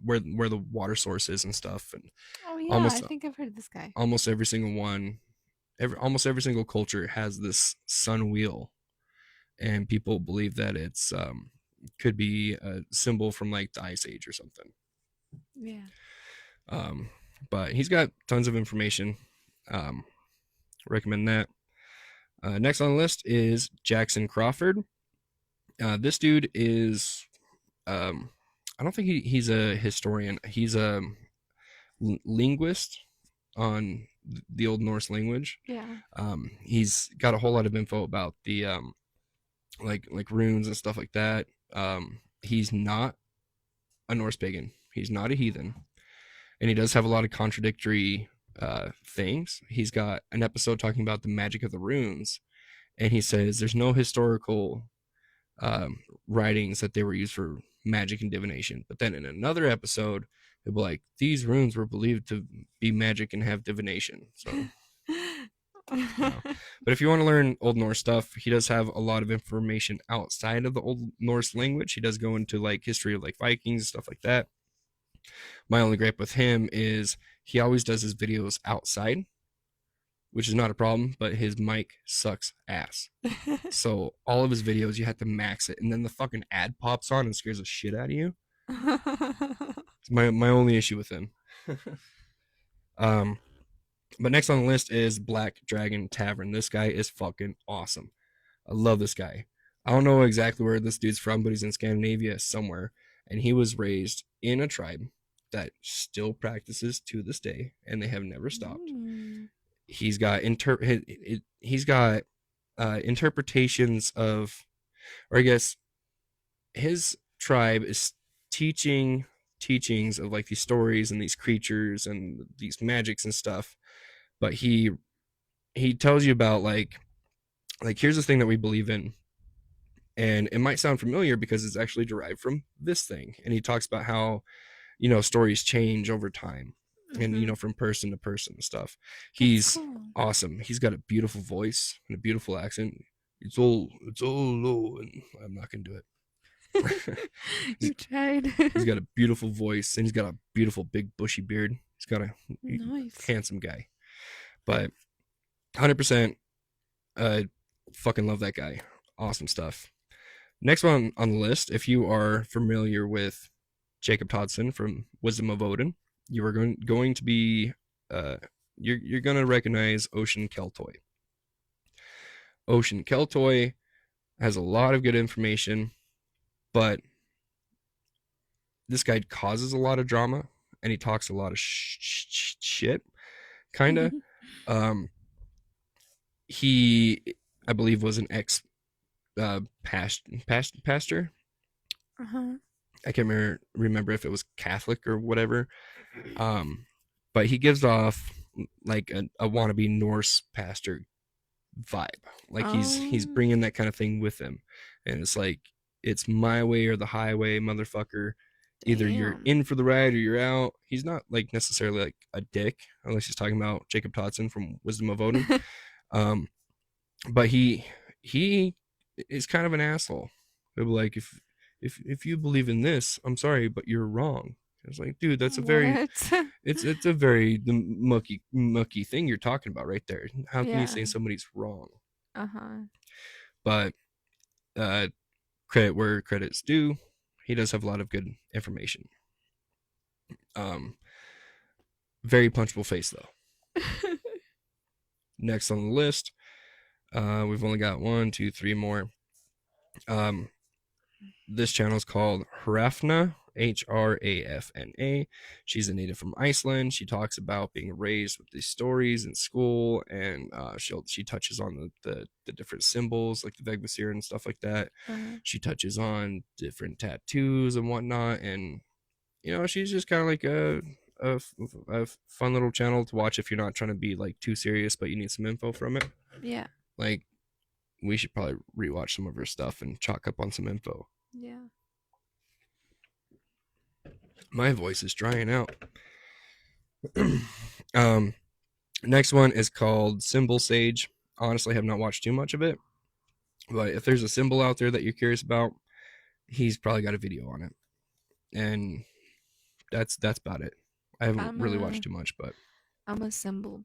where the water source is and stuff, and Oh yeah, almost I think I've heard of this guy. almost every single one, almost every single culture has this sun wheel, and people believe that it's could be a symbol from like the Ice Age or something. Yeah. But he's got tons of information. Recommend that. Next on the list is Jackson Crawford. This dude is, I don't think he's a historian. He's a linguist on the Old Norse language. Yeah. He's got a whole lot of info about the like runes and stuff like that. He's not a Norse pagan. He's not a heathen, and he does have a lot of contradictory things. He's got an episode talking about the magic of the runes, and he says there's no historical writings that they were used for magic and divination. But then in another episode, it'll be like these runes were believed to be magic and have divination. So, but if you want to learn Old Norse stuff, he does have a lot of information outside of the Old Norse language. He does go into like history of like Vikings and stuff like that. My only gripe with him is he always does his videos outside, which is not a problem, but his mic sucks ass. So all of his videos, you have to max it, and then the fucking ad pops on and scares the shit out of you. It's my only issue with him. But next on the list is Black Dragon Tavern. This guy is fucking awesome. I love this guy. I don't know exactly where this dude's from, but he's in Scandinavia somewhere, and he was raised in a tribe that still practices to this day, and they have never stopped. He's got interpretations of, or I guess his tribe is teachings of like these stories and these creatures and these magics and stuff, but he tells you about like here's the thing that we believe in, and it might sound familiar because it's actually derived from this thing, and he talks about how stories change over time, and from person to person and stuff. He's awesome. He's got a beautiful voice and a beautiful accent. It's all low, and I'm not gonna do it. You tried. He's got a beautiful voice, and he's got a beautiful big bushy beard. He's got a nice. handsome guy. But 100% fucking love that guy. Awesome stuff. Next one on the list, if you are familiar with Jacob Todson from Wisdom of Odin, you are going to be you're going to recognize Ocean Keltoy. Ocean Keltoy has a lot of good information, but this guy causes a lot of drama, and he talks a lot of shit, kind of. He, I believe, was an ex pastor. I can't remember if it was Catholic or whatever. But he gives off like a wannabe Norse pastor vibe. Like he's bringing that kind of thing with him, and it's like it's my way or the highway, motherfucker. Either you're Damn. in for the ride or you're out. He's not like necessarily like a dick, unless he's talking about Jacob Totson from Wisdom of Odin. Um, but he is kind of an asshole. He'll be like, if you believe in this, I'm sorry, but you're wrong. It's like, dude, that's a very What? it's a very mucky thing you're talking about right there. How can you Yeah. say somebody's wrong? Uh-huh. But uh, credit where credit's due. He does have a lot of good information. Very punchable face though. Next on the list, we've only got 1, 2, 3 more. This channel is called Hrafna, Hrafna. She's a native from Iceland. She talks about being raised with these stories in school, and she touches on the different symbols like the Vegvasir and stuff like that. She touches on different tattoos and whatnot, and she's just kind of like a fun little channel to watch if you're not trying to be like too serious, but you need some info from it. Yeah. Like, we should probably rewatch some of her stuff and chalk up on some info. Yeah. My voice is drying out. Next one is called Symbol Sage. Honestly, I have not watched too much of it, but if there's a symbol out there that you're curious about, he's probably got a video on it, and that's about it. I haven't really watched too much, but I'm a symbols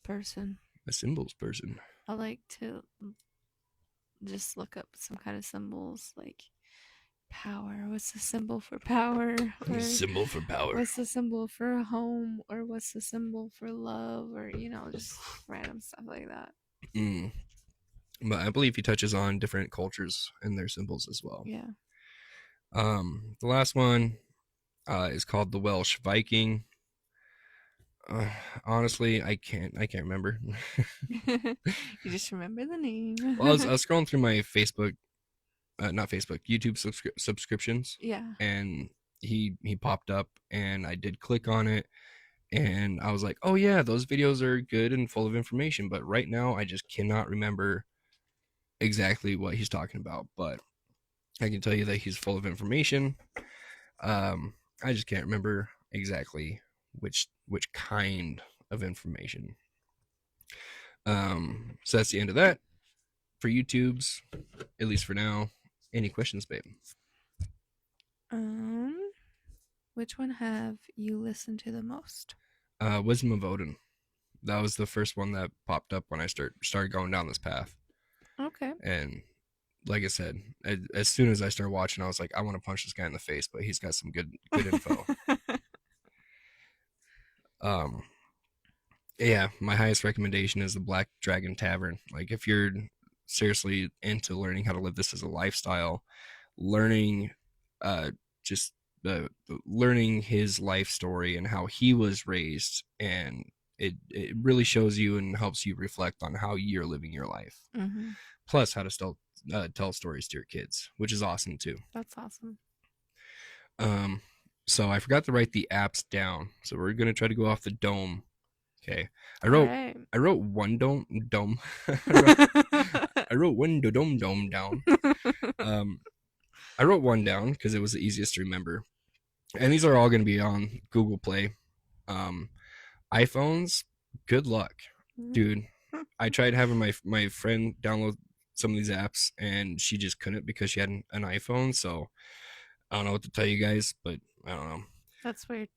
person. A symbols person. I like to just look up some kind of symbols like power. What's the symbol for power? Or symbol for power. What's the symbol for a home? Or what's the symbol for love? Or just random stuff like that. But I believe he touches on different cultures and their symbols as well. Yeah. The last one is called the Welsh Viking. Honestly, I can't remember. You just remember the name. Well, I was scrolling through my Facebook, not Facebook, YouTube subscriptions. Yeah. And he popped up, and I did click on it, and I was like, oh yeah, those videos are good and full of information. But right now, I just cannot remember exactly what he's talking about. But I can tell you that he's full of information. I just can't remember exactly which kind of information. So that's the end of that for YouTube's, at least for now. Any questions, babe? Which one have you listened to the most? Wisdom of Odin. That was the first one that popped up when I started going down this path. Okay. And like I said, as soon as I started watching, I was like, I want to punch this guy in the face, but he's got some good info. Yeah, my highest recommendation is the Black Dragon Tavern. Like, if you're seriously into learning how to live this as a lifestyle, learning just learning his life story and how he was raised, and it really shows you and helps you reflect on how you're living your life. Mm-hmm. Plus how to still tell stories to your kids, which is awesome too. That's awesome. So I forgot to write the apps down, so we're gonna try to go off the dome. Okay, I wrote one dome. I wrote one dome down. I wrote one down because it was the easiest to remember, and these are all going to be on Google Play. iPhones, good luck, dude. I tried having my friend download some of these apps, and she just couldn't because she had an iPhone. So I don't know what to tell you guys, but I don't know. That's weird.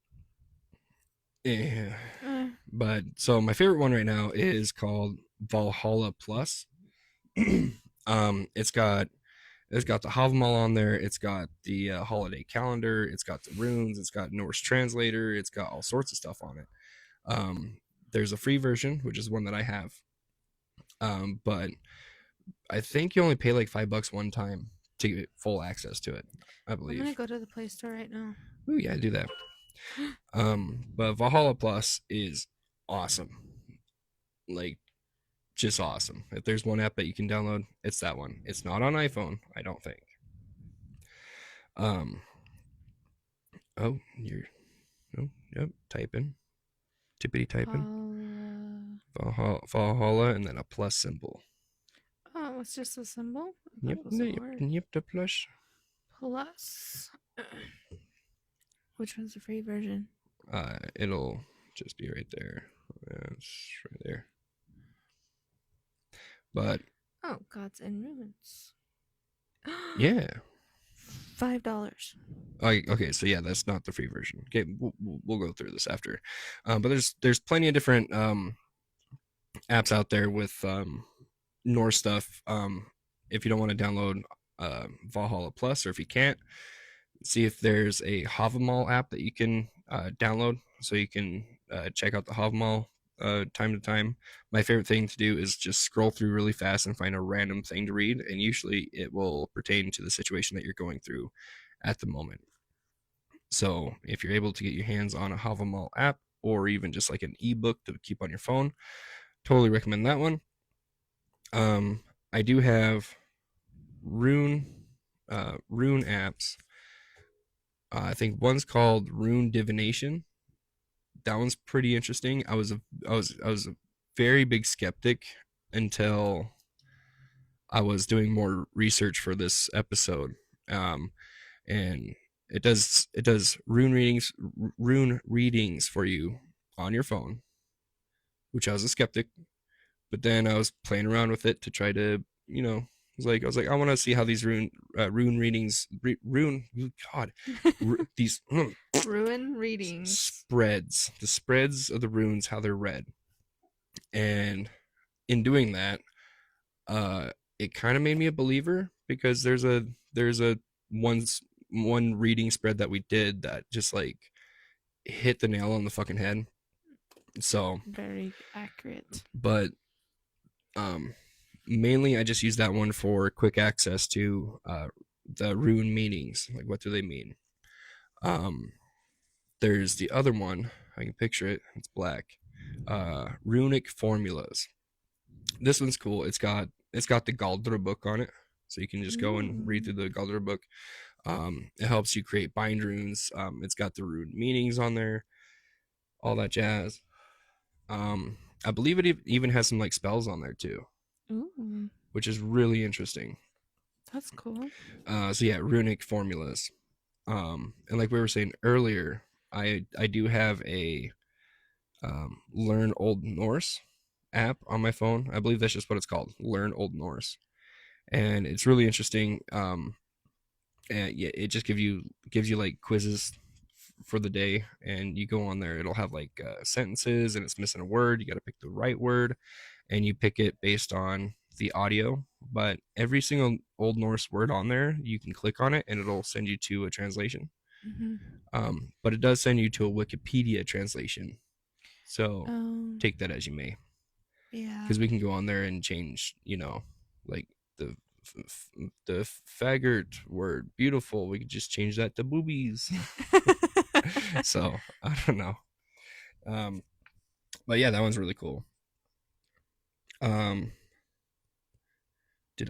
Yeah. But so my favorite one right now is called Valhalla Plus. It's got the Havamal on there. It's got the holiday calendar. It's got the runes. It's got Norse translator. It's got all sorts of stuff on it. There's a free version, which is one that I have. But I think you only pay like $5 one time to get full access to it, I believe. I'm gonna go to the Play Store right now. Ooh, yeah, do that. But Valhalla Plus is awesome. Like, just awesome. If there's one app that you can download, it's that one. It's not on iPhone, I don't think. Yep, typing. Tippity typing. Valhalla, and then a plus symbol. Oh, it's just a symbol? Yep, the plus. Plus. Which one's the free version? It'll just be right there. It's right there. But Oh, Gods and Ruins. yeah. $5. Okay, so yeah, that's not the free version. Okay, we'll go through this after. But there's plenty of different apps out there with Norse stuff. If you don't want to download Valhalla Plus, or if you can't, see if there's a Havamal app that you can download, so you can check out the Havamal time to time. My favorite thing to do is just scroll through really fast and find a random thing to read, and usually it will pertain to the situation that you're going through at the moment. So if you're able to get your hands on a Havamal app, or even just like an ebook to keep on your phone, totally recommend that one. I do have rune apps. I think one's called Rune Divination. That one's pretty interesting. I was a very big skeptic until I was doing more research for this episode. And it does rune readings for you on your phone, which I was a skeptic. But then I was playing around with it to try to, I want to see how these rune readings, rune, God, these Ruin readings. the spreads of the runes, how they're read. And in doing that, it kind of made me a believer, because there's a one reading spread that we did that just like hit the nail on the fucking head. So, Very accurate. but mainly I just use that one for quick access to the rune meanings. Like, what do they mean? There's the other one. I can picture it. It's black. Runic formulas. This one's cool. It's got the Galdra book on it, so you can just go and read through the Galdra book. It helps you create bind runes. It's got the rune meanings on there, all that jazz. I believe it even has some like spells on there too, Ooh, which is really interesting. that's cool. So yeah, runic formulas. And like we were saying earlier, I do have a Learn Old Norse app on my phone. I believe that's just what it's called, Learn Old Norse, and it's really interesting. And yeah, it just gives you like quizzes for the day, and you go on there. It'll have like sentences, and it's missing a word. You got to pick the right word, and you pick it based on the audio. But every single Old Norse word on there, you can click on it, and it'll send you to a translation. But it does send you to a Wikipedia translation. So take that as you may. Yeah. Because we can go on there and change, like the the faggot word, beautiful. We could just change that to boobies. So I don't know. But yeah, that one's really cool. Did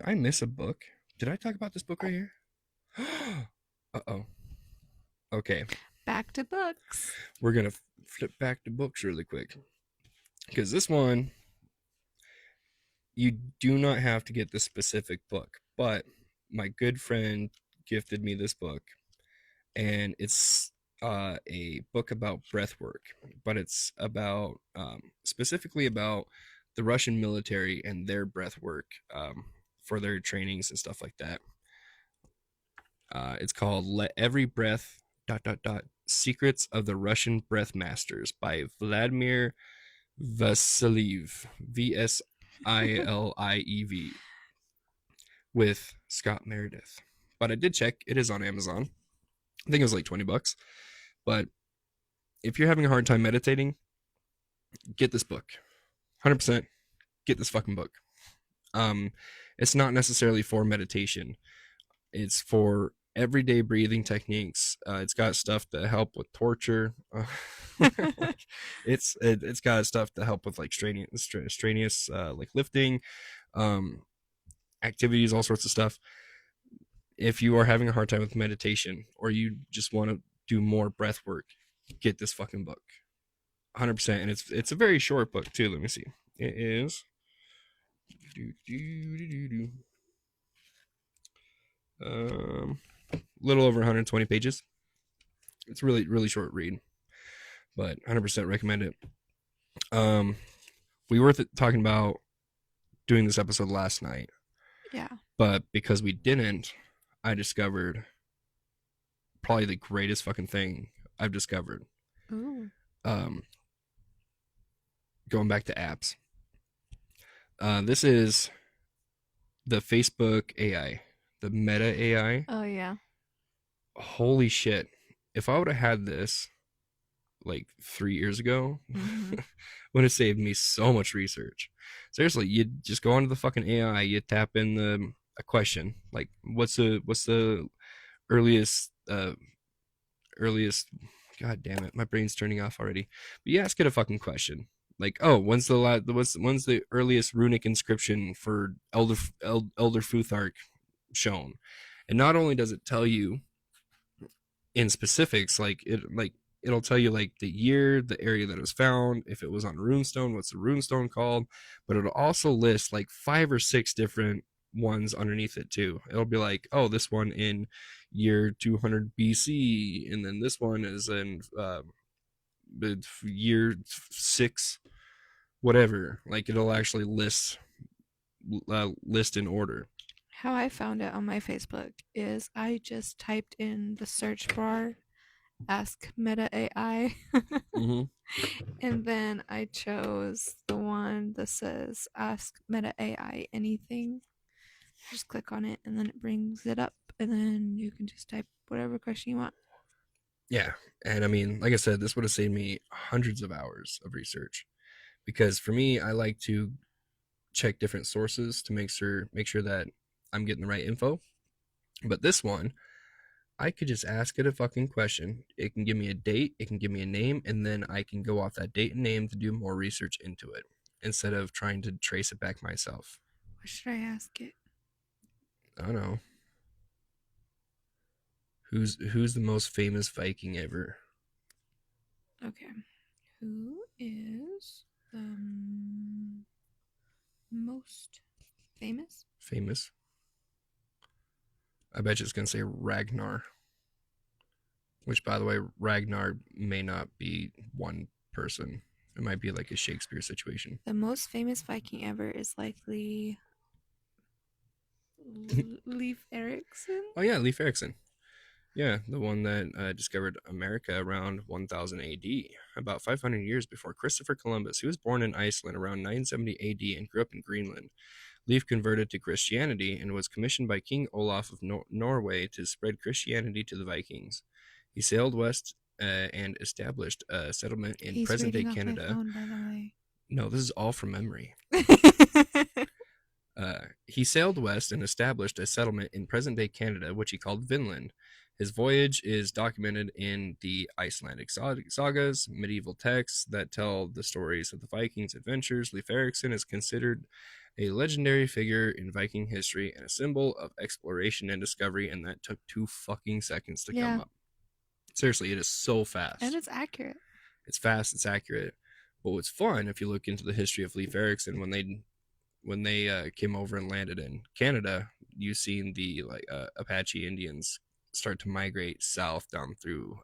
I miss a book? Did I talk about this book right here? Uh-oh. Okay. Back to books. We're gonna flip back to books really quick, because this one, you do not have to get the specific book, but my good friend gifted me this book, and it's a book about breath work, but it's about specifically about the Russian military and their breath work for their trainings and stuff like that. It's called "Let Every Breath ... Secrets of the Russian Breath Masters" by Vladimir Vasiliev, Vasiliev, with Scott Meredith. But I did check; it is on Amazon. I think it was like $20. But if you're having a hard time meditating, get this book. 100% get this fucking book. It's not necessarily for meditation. It's for everyday breathing techniques. It's got stuff to help with torture. It's got stuff to help with like strenuous like lifting, activities, all sorts of stuff. If you are having a hard time with meditation, or you just want to do more breath work, get this fucking book. 100%. And it's a very short book too. Let me see. It is little over 120 pages. It's a really short read, but 100% recommend it. Um, we were talking about doing this episode last night, Yeah. but because we didn't, I discovered probably the greatest fucking thing I've discovered. Ooh. Um, going back to apps. This is the Facebook AI, the Meta AI. Oh yeah. Holy shit. If I would have had this like 3 years ago, Mm-hmm. would have saved me so much research. Seriously, you just go onto the fucking AI, you tap in the a question like what's the earliest earliest god damn it, my brain's turning off already. But you ask it a fucking question. Like, oh, when's the earliest runic inscription for Elder Futhark shown? And not only does it tell you in specifics, it'll tell you like the year, the area that it was found, if it was on a runestone, what's the runestone called, but it'll also list like 5 or 6 different ones underneath it too. It'll be like, oh, this one in year 200 BC, and then this one is in year 6, whatever. Like it'll actually list in order. How I found it on my Facebook is I just typed in the search bar, ask Meta AI, Mm-hmm. and then I chose the one that says ask Meta AI anything. Just click on it and then it brings it up, and then you can just type whatever question you want. Yeah, and I mean, like I said, this would have saved me hundreds of hours of research because for me, I like to check different sources to make sure that I'm getting the right info. But this one, I could just ask it a fucking question. It can give me a date, it can give me a name, and then I can go off that date and name to do more research into it instead of trying to trace it back myself. What should I ask it? I don't know. Who's the most famous Viking ever? Okay. Who is the most famous? Famous? I bet you it's gonna say Ragnar. Which, by the way, Ragnar may not be one person. It might be like a Shakespeare situation. The most famous Viking ever is likely Leif Erikson. Oh yeah, Leif Erikson. Yeah, the one that discovered America around 1000 AD, about 500 years before Christopher Columbus. He was born in Iceland around 970 AD and grew up in Greenland. Leif converted to Christianity and was commissioned by King Olaf of Norway to spread Christianity to the Vikings. He sailed west and established a settlement in He's present-day reading off my Canada. phone, by the way. No, this is all from memory. He sailed west and established a settlement in present-day Canada, which he called Vinland. His voyage is documented in the Icelandic sagas, medieval texts that tell the stories of the Vikings' adventures. Leif Erikson is considered a legendary figure in Viking history and a symbol of exploration and discovery, and that took 2 fucking seconds to come Yeah. up. Seriously, it is so fast. And it's accurate. It's fast, it's accurate. But what's fun, if you look into the history of Leif Erikson, when they came over and landed in Canada, you've seen the Apache Indians start to migrate south down through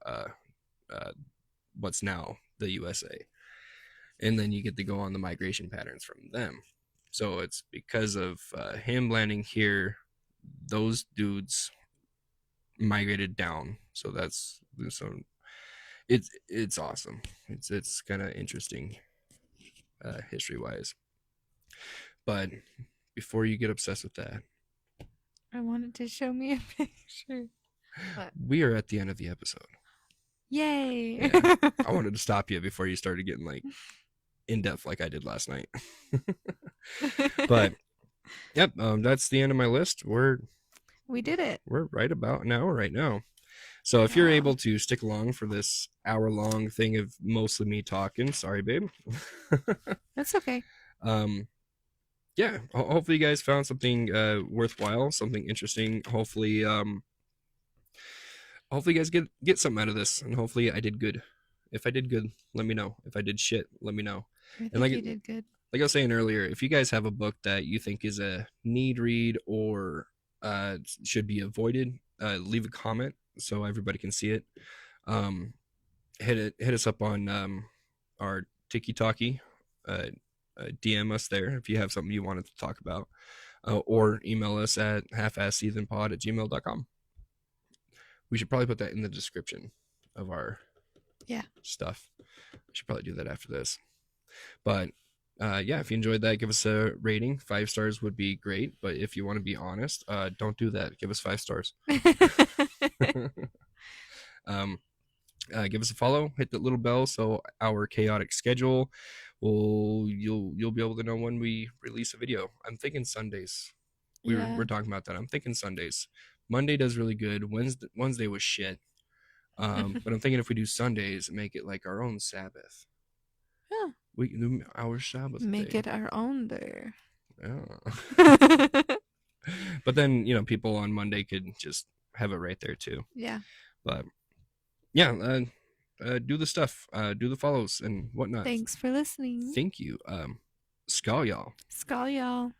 what's now the USA, and then you get to go on the migration patterns from them. So it's because of him landing here, those dudes migrated down. So it's awesome. It's kind of interesting history wise. But before you get obsessed with that, I wanted to show me a picture. What? we are at the end of the episode. Yay! Yeah. I wanted to stop you before you started getting like in depth like I did last night. But yep, that's the end of my list. We did it. We're right about an hour right now. So if you're Wow. able to stick along for this hour-long thing of mostly me talking, sorry, babe. That's okay. Yeah, hopefully you guys found something worthwhile, something interesting. Hopefully you guys get something out of this, and hopefully I did good. If I did good, let me know. If I did shit, let me know. I think like you did good. Like I was saying earlier, if you guys have a book that you think is a need read or should be avoided, leave a comment so everybody can see it. Um, hit us up on our Tiki Talkie. Uh, DM us there if you have something you wanted to talk about, or email us at halfasseasonpod@gmail.com. We should probably put that in the description of our Yeah. stuff. We should probably do that after this. But yeah, if you enjoyed that, give us a rating. 5 stars would be great. But if you want to be honest, don't do that. Give us 5 stars. um, give us a follow. Hit that little bell so our chaotic schedule will you'll be able to know when we release a video. I'm thinking Sundays. Yeah. We're talking about that. I'm thinking Sundays. Monday does really good. Wednesday was shit. But I'm thinking if we do Sundays, make it like our own Sabbath. Yeah. We can do our Sabbath Make day. it our own day. Yeah. But then, people on Monday could just have it right there too. Yeah. But yeah, do the stuff, do the follows and whatnot. Thanks for listening. Thank you. Skal y'all. Skull y'all.